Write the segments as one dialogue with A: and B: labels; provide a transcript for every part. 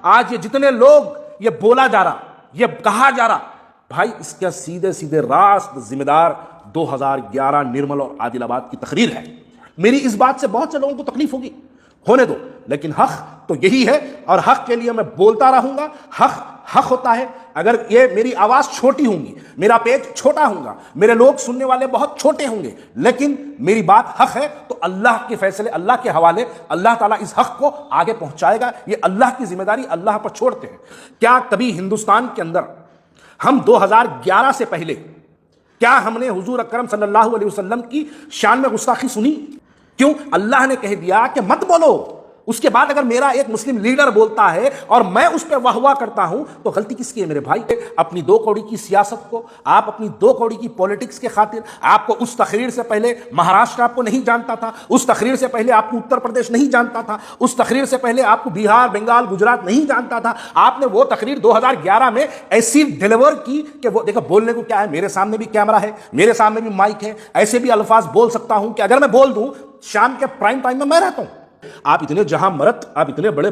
A: आज ये जितने लोग ये बोला जा रहा, ये कहा जा रहा, भाई इसका सीधे सीधे रास्त जिम्मेदार 2011 निर्मल और आदिलाबाद की तकरीर है। मेरी इस बात से बहुत से लोगों को तकलीफ होगी, होने दो, लेकिन हक तो यही है और हक के लिए मैं बोलता रहूंगा। हक हक होता है। अगर ये मेरी आवाज छोटी होंगी, मेरा पेज छोटा होगा, मेरे लोग सुनने वाले बहुत छोटे होंगे, लेकिन मेरी बात हक है तो अल्लाह के फैसले, अल्लाह के हवाले, अल्लाह ताला इस हक को आगे पहुंचाएगा। ये अल्लाह की जिम्मेदारी अल्लाह पर छोड़ते हैं। क्या कभी हिंदुस्तान के अंदर हम 2011 से पहले क्या हमने हुजूर अकरम सल्लल्लाहु अलैहि वसल्लम की शान में गुस्ताखी सुनी? क्यों? अल्लाह ने कह दिया कि मत बोलो। उसके बाद अगर मेरा एक मुस्लिम लीडर बोलता है और मैं उस पर वाह वाह करता हूं तो गलती किसकी है मेरे भाई? अपनी दो कौड़ी की सियासत को, आप अपनी दो कौड़ी की पॉलिटिक्स के खातिर, आपको उस तकरीर से पहले महाराष्ट्र आपको नहीं जानता था, उस तकरीर से पहले आपको उत्तर प्रदेश नहीं जानता था, उस तकरीर से पहले आपको बिहार, बंगाल, गुजरात नहीं जानता था। आपने वो तकरीर 2011 में ऐसी डिलीवर की कि वो देखो बोलने को क्या है, मेरे सामने भी कैमरा है, मेरे सामने भी माइक है, ऐसे भी अल्फाज बोल सकता हूं कि अगर मैं बोल दूं शाम के प्राइम टाइम में मैं रहता हूं। आप इतने जहां मर्द, आप इतने बड़े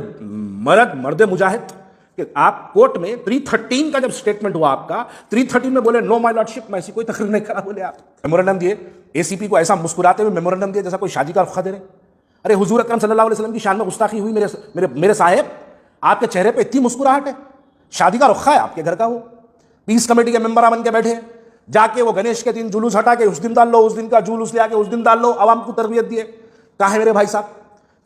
A: मर्द मुजाहिद कि आप कोर्ट में 313 का जब स्टेटमेंट हुआ आपका, 313 में बोले नो माय लॉर्डशिप, मैं ऐसी कोई तकरीर नहीं करा, बोले आप मेमोरेंडम दिए, एसीपी को ऐसा मुस्कुराते हुए मेमोरेंडम दिए जैसा कोई शादी का रुखा दे रहे। अरे हुजूर अकरम सल्लल्लाहु अलैहि वसल्लम की शान में गुस्ताखी हुई मेरे साहेब, आपके चेहरे पे इतनी मुस्कुराहट है, शादी का रुखा है आपके घर का, वो पीस कमेटी के मेंबर बन के बैठे, जाके वो गणेश के दिन जुलूस हटा के उस दिन डाल लो, उस दिन का जुलूस ले आके उस दिन डाल लो, आवाम को तरबियत दिए। कहाँ है मेरे भाई साहब?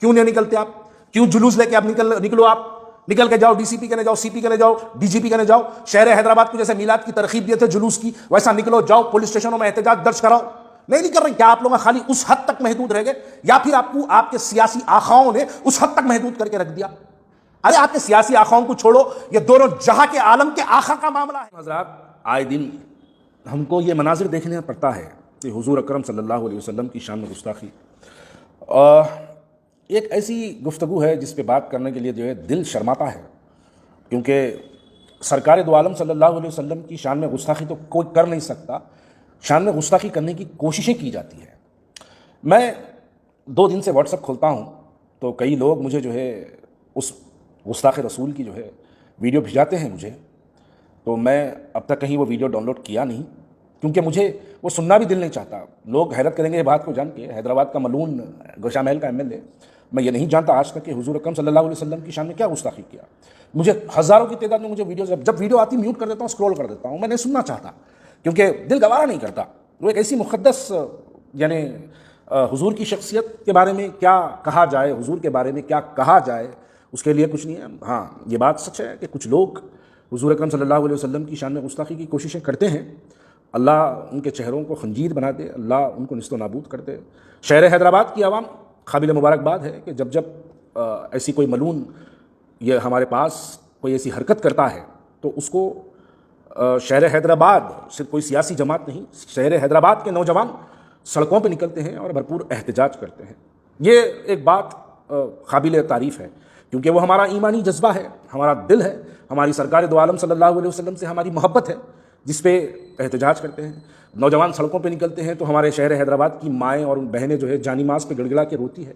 A: क्यों नहीं निकलते आप? क्यों जुलूस लेके आप निकलो, आप निकल के जाओ, डीसीपी के ने जाओ, सीपी के ने जाओ, डीजीपी के ने जाओ। शहर हैदराबाद को जैसे मीलाद की तरकीब दिए थे जुलूस की, वैसा निकलो, जाओ, पुलिस स्टेशनों में एहतजाज दर्ज कराओ। नहीं कर रहे क्या आप लोग? खाली उस हद तक महदूद रह गए या फिर आपको आपके सियासी आखाओं ने उस हद तक महदूद करके रख दिया? अरे आपके सियासी आखाओं को छोड़ो, ये दोनों जहां के आलम के आखा का मामला है। हज़रात, आए दिन हमको ये मनाजिर देखने पड़ता है कि हुजूर अकरम सल्लल्लाहु अलैहि वसल्लम की शान में गुस्ताखी एक ऐसी गुफ्तगू है जिस पे बात करने के लिए जो है दिल शर्माता है, क्योंकि सरकार दो आलम सल्लल्लाहु अलैहि वसल्लम की शान में गुस्ताखी तो कोई कर नहीं सकता, शान में गुस्ताखी करने की कोशिशें की जाती है। मैं 2 दिन से व्हाट्सएप खोलता हूँ तो कई लोग मुझे जो है उस गुस्ताख रसूल की जो है वीडियो भिजाते हैं मुझे, तो मैं अब तक कहीं वो वीडियो डाउनलोड किया नहीं, क्योंकि मुझे वो सुनना भी दिल नहीं चाहता। लोग हैरत करेंगे ये बात को जान के, हैदराबाद का मलून गोशामहल का एमएलए, मैं ये नहीं जानता आज तक कि हुजूर अकरम सल्लल्लाहु अलैहि वसल्लम की शान में क्या गुस्ताखी किया। मुझे हज़ारों की तादाद में मुझे वीडियो जब वीडियो आती म्यूट कर देता हूँ, स्क्रॉल कर देता हूँ, मैं नहीं सुनना चाहता क्योंकि दिल गवारा नहीं करता। वो एक ऐसी मुक़द्दस यानी हुजूर की शख्सियत के बारे में क्या कहा जाए, हुजूर के बारे में क्या कहा जाए, उसके लिए कुछ नहीं है। हाँ, ये बात सच है कि कुछ लोग हुजूर अकरम सल्लल्लाहु अलैहि वसल्लम की शान में गुस्ताखी की कोशिशें करते हैं। अल्लाह उनके चेहरों को खंजीर बना दे, अल्लाह उनको निस्तो नाबूद कर दे। शहर हैदराबाद की आवाम काबिल मुबारकबाद है कि जब ऐसी कोई मलून ये हमारे पास कोई ऐसी हरकत करता है तो उसको शहर हैदराबाद सिर्फ कोई सियासी जमात नहीं, शहर हैदराबाद के नौजवान सड़कों पर निकलते हैं और भरपूर एहतजाज करते हैं। ये एक बात काबिल तारीफ़ है, क्योंकि वो हमारा ईमानी जज्बा है, हमारा दिल है, हमारी सरकार दो आलम सल्लल्लाहु अलैहि वसल्लम से हमारी मोहब्बत है, जिस पे एहतजाज करते हैं। नौजवान सड़कों पे निकलते हैं तो हमारे शहर हैदराबाद की माएँ और बहनें जो है जानी मास पे गिड़गिड़ा के रोती है।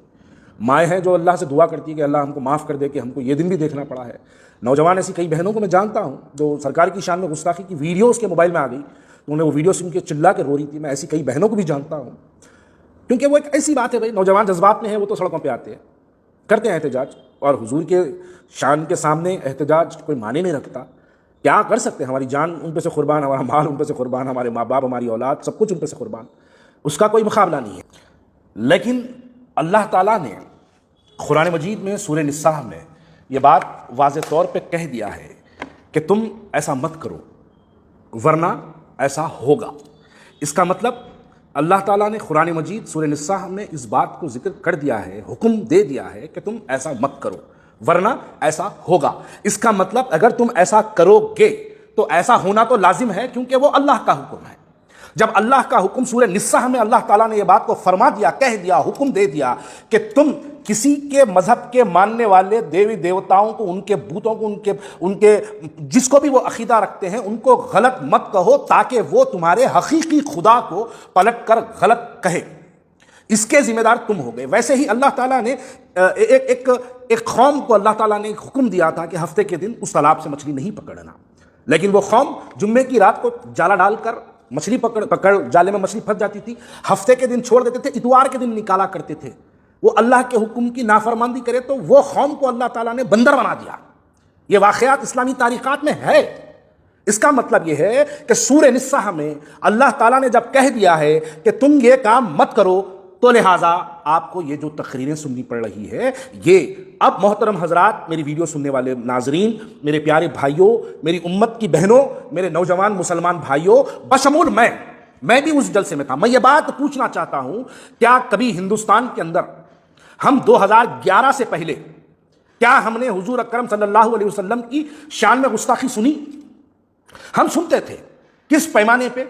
A: माएँ हैं जो अल्लाह से दुआ करती है कि अल्लाह हमको माफ़ कर दे कि हमको ये दिन भी देखना पड़ा है। नौजवान ऐसी कई बहनों को मैं जानता हूँ जो सरकार की शान में गुस्ताखी की वीडियो उसके मोबाइल में आ गई तो उन्हें वो वीडियो सुन के चिल्ला के रो रही थी। मैं ऐसी कई बहनों को भी जानता हूँ, क्योंकि वो एक ऐसी बात है भाई, नौजवान जज्बात में है, वो तो सड़कों पर आते हैं, करते हैं एहतजाज, और हुजूर के शान के सामने एहतजाज कोई माने नहीं रखता। क्या कर सकते हैं? हमारी जान उन पे से कुर्बान, हमारा माल उन पे से कुर्बान, हमारे माँ बाप, हमारी औलाद, सब कुछ उन पे से कुर्बान, उसका कोई मुकाबला नहीं है। लेकिन अल्लाह ताला ने कुरान मजीद में सूरह निसा में ये बात वाज़े तौर पे कह दिया है कि तुम ऐसा मत करो वरना ऐसा होगा। इसका मतलब अल्लाह ताला ने कुरान मजीद सूरह निसा में इस बात को जिक्र कर दिया है, हुक्म दे दिया है कि तुम ऐसा मत करो वरना ऐसा होगा। इसका मतलब अगर तुम ऐसा करोगे तो ऐसा होना तो लाजिम है, क्योंकि वो अल्लाह का हुक्म है। जब अल्लाह का हुक्म सूरह निसा में अल्लाह ताला ने यह बात को फरमा दिया, कह दिया, हुक्म दे दिया कि तुम किसी के मजहब के मानने वाले देवी देवताओं को, उनके बूतों को, उनके जिसको भी वो अकीदा रखते हैं, उनको गलत मत कहो ताकि वो तुम्हारे हकीकी खुदा को पलट कर गलत कहे। इसके जिम्मेदार तुम हो गए। वैसे ही अल्लाह ताला ने एक कौम को अल्लाह ताला ने एक हुक्म दिया था कि हफ्ते के दिन उस तालाब से मछली नहीं पकड़ना, लेकिन वो कौम जुम्मे की रात को जाला डालकर मछली पकड़ जाले में मछली फंस जाती थी, हफ्ते के दिन छोड़ देते थे, इतवार के दिन निकाला करते थे। वो अल्लाह के हुक्म की नाफरमानी करे तो वो कौम को अल्लाह ताला ने बंदर बना दिया। ये वाक़यात इस्लामी तारीख़ात में है। इसका मतलब यह है कि सूरह निस्सा में अल्लाह ताला ने जब कह दिया है कि तुम ये काम मत करो, तो लिहाजा आपको ये जो तकरीरें सुननी पड़ रही है, ये अब मोहतरम हजरात, मेरी वीडियो सुनने वाले नाजरीन, मेरे प्यारे भाइयों, मेरी उम्मत की बहनों, मेरे नौजवान मुसलमान भाइयों, बशमूल मैं भी उस जलसे में था। मैं ये बात पूछना चाहता हूं, क्या कभी हिंदुस्तान के अंदर हम 2011 से पहले क्या हमने हुजूर अकरम सल्लल्लाहु अलैहि वसल्लम की शान में गुस्ताखी सुनी? हम सुनते थे। किस पैमाने पे?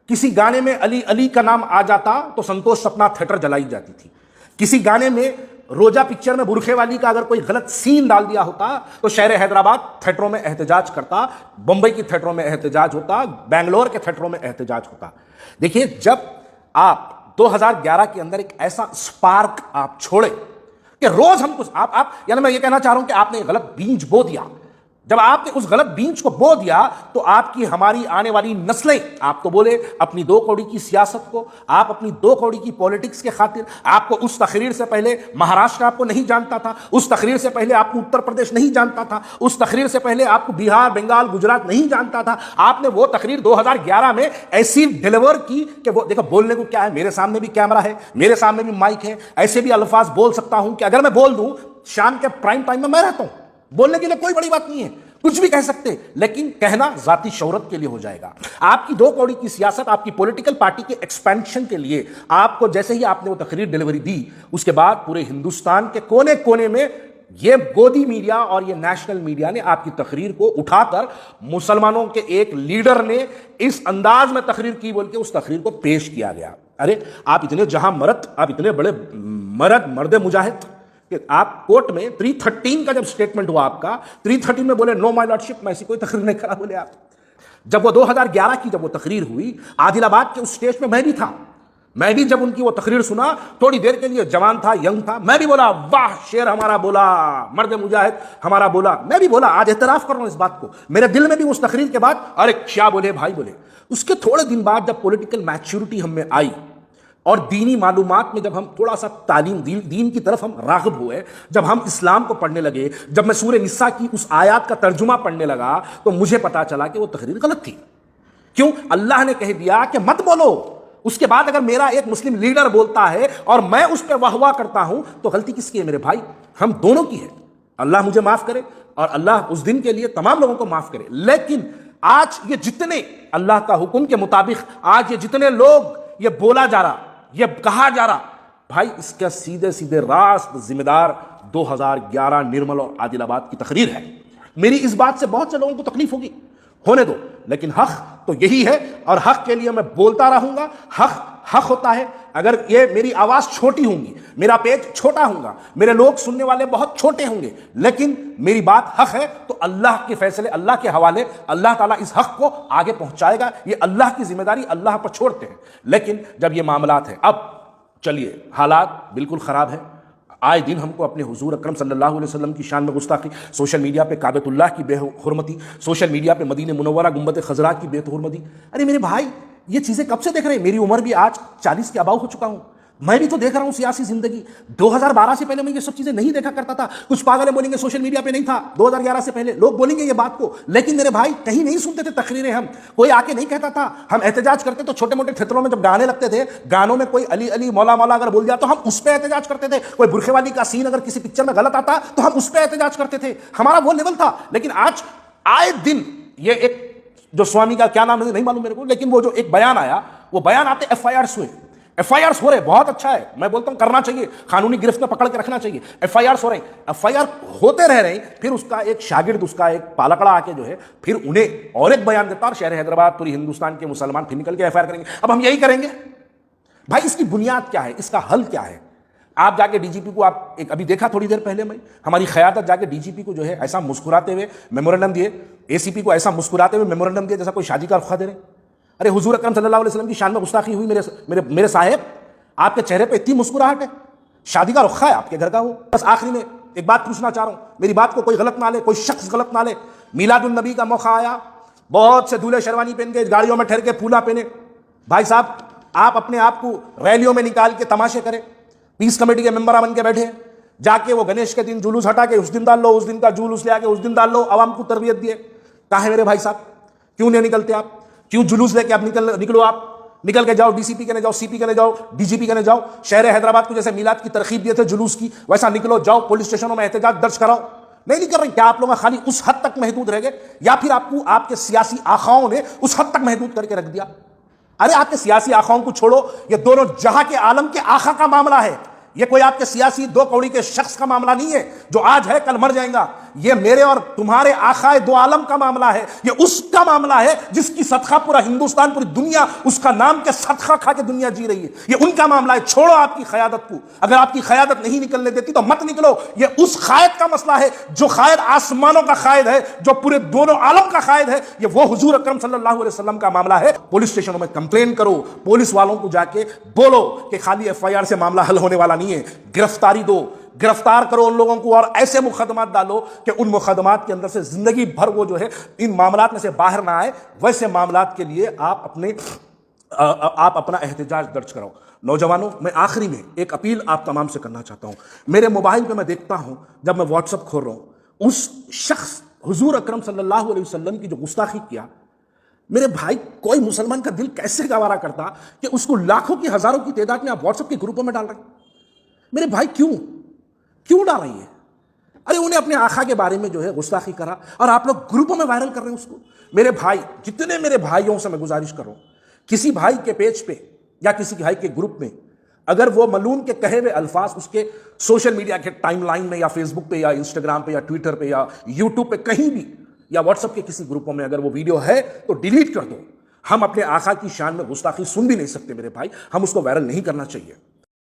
A: किसी गाने में अली अली का नाम आ जाता तो संतोष सपना थिएटर जलाई जाती थी। किसी गाने में रोजा पिक्चर में बुरखे वाली का अगर कोई गलत सीन डाल दिया होता तो शहर हैदराबाद थिएटरों में एहतजाज करता, बंबई की थिएटरों में एहतजाज होता, बेंगलोर के थिएटरों में एहतजाज होता। देखिए, जब आप 2011 के अंदर एक ऐसा स्पार्क आप छोड़े कि रोज हम कुछ आप यानी मैं ये कहना चाह रहा हूं कि आपने गलत बीज बो दिया। जब आपने उस गलत बीज को बो दिया तो आपकी हमारी आने वाली नस्लें, आप तो बोले अपनी दो कौड़ी की सियासत को, आप अपनी दो कौड़ी की पॉलिटिक्स के खातिर, आपको उस तकरीर से पहले महाराष्ट्र आपको नहीं जानता था, उस तकरीर से पहले आपको उत्तर प्रदेश नहीं जानता था, उस तकरीर से पहले आपको बिहार, बंगाल, गुजरात नहीं जानता था। आपने वो तकरीर 2011 में ऐसी डिलीवर की कि वो देखो, बोलने को क्या है, मेरे सामने भी कैमरा है, मेरे सामने भी माइक है, ऐसे भी अल्फाज बोल सकता हूं कि अगर मैं बोल दूं, शाम के प्राइम टाइम में मैं रहता हूं, बोलने के लिए कोई बड़ी बात नहीं है, कुछ भी कह सकते, लेकिन कहना जाती शौहरत के लिए हो जाएगा। आपकी दो कौड़ी की सियासत, आपकी पॉलिटिकल पार्टी के एक्सपेंशन के लिए आपको, जैसे ही आपने वो तकरीर डिलीवरी दी, उसके बाद पूरे हिंदुस्तान के कोने कोने में ये गोदी मीडिया और ये नेशनल मीडिया ने आपकी तकरीर को उठाकर मुसलमानों के एक लीडर ने इस अंदाज में तकरीर की बोल के उस तकरीर को पेश किया गया। अरे आप इतने जहां मर्द, आप इतने बड़े मर्द मुजाहिद कि आप कोर्ट में 313 का जब स्टेटमेंट हुआ आपका, 313 में बोले नो माय लॉर्डशिप, मैं ऐसी कोई तकरीर नहीं करा बोले आप। जब वो 2011 की जब वो तकरीर हुई आदिलाबाद के उस स्टेज में मैं भी था, मैं भी जब उनकी वो तकरीर सुना, थोड़ी देर के लिए जवान था, यंग था, मैं भी बोला वाह शेर हमारा बोला, मर्द मुजाहिद हमारा बोला, मैं भी बोला, आज एतराफ कर रहा हूं इस बात को। मेरे दिल में भी उस तकरीर के बाद अरे क्या बोले भाई बोले। उसके थोड़े दिन बाद जब पॉलिटिकल मैच्योरिटी हम में आई और दीनी मालूमात में जब हम थोड़ा सा तालीम दीन की तरफ हम राग़िब हुए, जब हम इस्लाम को पढ़ने लगे, जब मैं सूरह निस्सा की उस आयत का तर्जुमा पढ़ने लगा, तो मुझे पता चला कि वो तकरीर गलत थी। क्यों? अल्लाह ने कह दिया कि मत बोलो। उसके बाद अगर मेरा एक मुस्लिम लीडर बोलता है और मैं उस पर वाह वाह करता हूं तो गलती किसकी है मेरे भाई? हम दोनों की है। अल्लाह मुझे माफ करे और अल्लाह उस दिन के लिए तमाम लोगों को माफ करे। लेकिन आज ये जितने अल्लाह का हुक्म के मुताबिक आज ये जितने लोग ये बोला जा रहा, ये कहा जा रहा, भाई इसका सीधे सीधे रास्त जिम्मेदार 2011 निर्मल और आदिलाबाद की तकरीर है। मेरी इस बात से बहुत से लोगों को तकलीफ होगी, होने दो, लेकिन हक तो यही है और हक के लिए मैं बोलता रहूंगा। हक होता है। अगर ये मेरी आवाज छोटी होंगी, मेरा पेज छोटा होगा, मेरे लोग सुनने वाले बहुत छोटे होंगे, लेकिन मेरी बात हक है तो अल्लाह के फैसले, अल्लाह के हवाले, अल्लाह ताला इस हक को आगे पहुंचाएगा। ये अल्लाह की जिम्मेदारी, अल्लाह पर छोड़ते हैं। लेकिन जब ये मामलात है, अब चलिए हालात बिल्कुल खराब है। आए दिन हमको अपने हुजूर अकरम सल्लल्लाहु अलैहि वसल्लम की शान में गुस्ताखी, सोशल मीडिया पे काबतुल्लाह की बेहुरमती, सोशल मीडिया पे मदीने मुनव्वरा गुंबद खजरा की बेहुरमती। अरे मेरे भाई, ये चीज़ें कब से देख रहे हैं? मेरी उम्र भी आज 40 के अबाव हो चुका हूं, मैं भी तो देख रहा हूं सियासी जिंदगी। 2012 से पहले मैं ये सब चीजें नहीं देखा करता था। कुछ पागल बोलेंगे सोशल मीडिया पे नहीं था 2011 से पहले, लोग बोलेंगे ये बात को, लेकिन मेरे भाई कहीं नहीं सुनते थे तकरीरें। हम कोई आके नहीं कहता था, हम एहतजाज करते तो छोटे मोटे क्षेत्रों में जब गाने लगते थे, गानों में कोई अली अली मौला मौला अगर बोल दिया तो हम उस पर एहतजाज करते थे। कोई बुरखे वाली का सीन अगर किसी पिक्चर में गलत आता तो हम उस पर एहतजाज करते थे। हमारा वो लेवल था। लेकिन आज आए दिन ये एक जो स्वामी का क्या नाम है नहीं मालूम मेरे को, लेकिन वो जो एक बयान आया, वो बयान आते FIRs हुए, FIRs हो रहे, बहुत अच्छा है, मैं बोलता हूं करना चाहिए, कानूनी गिरफ्त में पकड़ के रखना चाहिए। FIRs हो रहे, FIR होते रह रहे, फिर उसका एक शागिर्द, उसका एक पालकड़ा आके जो है फिर उन्हें और एक बयान देता और शहर हैदराबाद पूरी हिंदुस्तान के मुसलमान फिर निकल के FIR करेंगे। अब हम यही करेंगे भाई? इसकी बुनियाद क्या है? इसका हल क्या है? आप जाके डीजीपी को, आप एक अभी देखा थोड़ी देर पहले में हमारी क़यादत जाके डीजीपी को जो है ऐसा मुस्कुराते हुए मेमोरेंडम दिए, ACP को ऐसा मुस्कुराते हुए मेमोरेंडम दिए जैसा कोई शादी का रुखा दे रहे। अरे हुजूर अकरम सल्लल्लाहु अलैहि वसल्लम की शान में गुस्ताखी हुई मेरे साहेब, आपके चेहरे पे इतनी मुस्कुराहट है, शादी का रुखा है आपके घर का वो। बस आखिरी में एक बात पूछना चाह रहा हूं, मेरी बात को कोई गलत ना ले, कोई शख्स गलत ना ले। मिलादुन नबी का मौका आया, बहुत से दूल्हे शेरवानी पहन के गाड़ियों में ठहर के फूला पहने। भाई साहब, आप अपने आप को रैलियों में निकाल के तमाशे करें, पीस कमेटी के मेंबर बन के बैठे, जाके वो गणेश के दिन जुलूस हटा के उस दिन डाल लो, उस दिन का जुलूस ले आके उस दिन डाल लो, आवाम को तरबियत दिए। कहाँ है मेरे भाई साहब, क्यों नहीं निकलते आप? क्यों जुलूस लेके आप निकलो, आप निकल के जाओ, डीसीपी के जाओ, सीपी के जाओ, डीजीपी के जाओ। शहर हैदराबाद को जैसे मिलाद की तरकीब दिए थे जुलूस की, वैसा निकलो, जाओ, पुलिस स्टेशनों में एहतजाज दर्ज कराओ। नहीं कर रहे क्या आप लोग? खाली उस हद तक महदूद रह गए, या फिर आपको आपके सियासी आखाओं ने उस हद तक महदूद करके रख दिया? अरे आपके सियासी आखाओं को छोड़ो, ये दोनों जहां के आलम के आखा का मामला है। ये कोई आपके सियासी दो कौड़ी के शख्स का मामला नहीं है जो आज है कल मर जाएगा। ये मेरे और तुम्हारे आखाए दो आलम का मामला है। ये उसका मामला है जिसकी सदका पूरा हिंदुस्तान, पूरी दुनिया उसका नाम के सदका खा के दुनिया जी रही है। ये उनका मामला है। छोड़ो आपकी क़यादत को, अगर आपकी क़यादत नहीं निकलने देती तो मत निकलो। ये उस क़ायद का मसला है जो क़ायद आसमानों का क़ायद है, जो पूरे दोनों आलम का क़ायद है। ये वो हुजूर अकरम सल्लल्लाहु अलैहि वसल्लम का मामला है। पुलिस स्टेशनों में कंप्लेन करो, पुलिस वालों को जाके बोलो कि खाली FIR से मामला हल होने वाला नहीं है, गिरफ्तारी दो, गिरफ्तार करो उन लोगों को और ऐसे मुकदमात डालो कि उन मुकदमात के अंदर से जिंदगी भर वो जो है इन मामलात में से बाहर ना आए। वैसे मामलात के लिए आप अपना एहतजाज दर्ज कराओ। नौजवानों, मैं आखिरी में एक अपील आप तमाम से करना चाहता हूं। मेरे मोबाइल पे मैं देखता हूं, जब मैं व्हाट्सएप खोल रहा हूं, उस शख्स हुजूर अकरम सल्लल्लाहु अलैहि वसल्लम की जो गुस्ताखी किया, मेरे भाई कोई मुसलमान का दिल कैसे गवारा करता कि उसको लाखों की हजारों की तादाद में आप व्हाट्सएप के ग्रुपों में डाल रहे हैं? मेरे भाई क्यों डाल रही है? अरे उन्हें अपने आका के बारे में जो है गुस्ताखी करा और आप लोग ग्रुपों में वायरल कर रहे हैं उसको। मेरे भाई, जितने मेरे भाइयों से मैं गुजारिश कर रहा हूं, किसी भाई के पेज पे या किसी भाई के ग्रुप में अगर वो मलून के कहे हुए अल्फाज उसके सोशल मीडिया के टाइमलाइन में या फेसबुक पे या इंस्टाग्राम पे या ट्विटर पे या यूट्यूब पे कहीं भी या व्हाट्सएप के किसी ग्रुपों में अगर वो वीडियो है तो डिलीट कर दो। हम अपने आका की शान में गुस्ताखी सुन भी नहीं सकते मेरे भाई, हम उसको वायरल नहीं करना चाहिए।